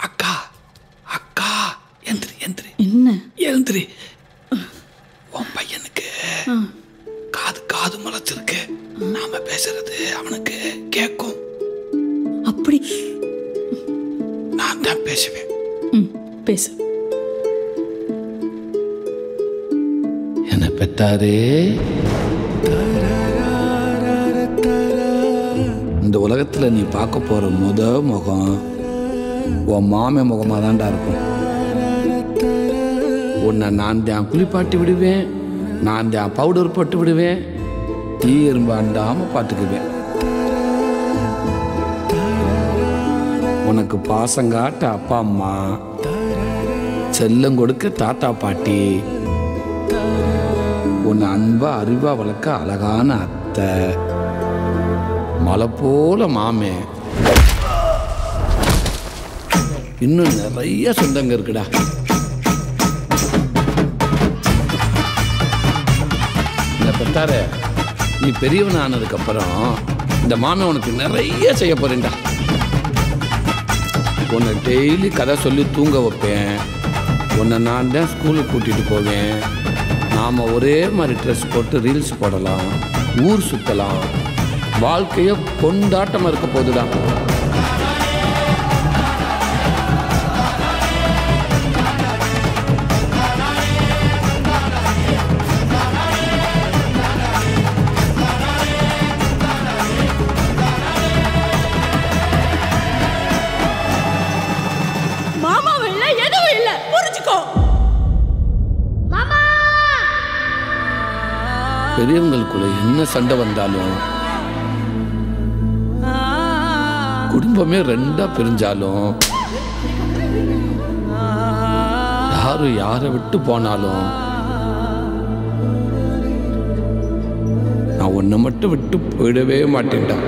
அக்கா அக்கா எந்திரி எந்திரி. என்ன எழுந்திரி. உன் பையனுக்கு காது முளைச்சிருக்கு. நாம பேசுறது அவனுக்கு கேட்கும். அப்படி நான் தான் பேசுவேன். பேசு. என்ன பெத்தாரே, இந்த உலகத்துல நீ பார்க்க போற முகம் உன் மாமன் முகமா தான்டா இருக்கும். உன்னை நான் தான் குளிப்பாட்டி விடுவேன், நான் தான் பவுடர் போட்டு விடுவேன், தீ எறும்பு அண்டாம பார்த்துக்குவேன். உனக்கு பாசங்காட்ட அப்பா அம்மா, செல்லம் கொடுக்க தாத்தா பாட்டி, உன்னை அன்பா அறிவா வளர்க்க அழகான அத்தை, மலை போல மாமே, இன்னும் நிறைய சொந்தங்க இருக்குடா. இந்த பெத்தார நீ பெரியவன் ஆனதுக்கு அப்புறம் இந்த மாமே உனக்கு நிறைய செய்ய போறேன்டா. உன்னை டெய்லி கதை சொல்லி தூங்க வைப்பேன். உன்னை நான் தான் ஸ்கூலுக்கு கூட்டிகிட்டு போவேன். நாம் ஒரே மாதிரி ட்ரெஸ் போட்டு ரீல்ஸ் போடலாம், ஊர் சுற்றலாம், வாழ்க்கையை கொண்டாட்டமாக இருக்க போகுதுடா. பெரியவங்களுக்குள்ள என்ன சண்டை வந்தாலும், குடும்பமே ரெண்டா பிரிஞ்சாலும், யாரு யாரை விட்டு போனாலும், நான் உன்னை மட்டும் விட்டு போயிடவே மாட்டேன்டா.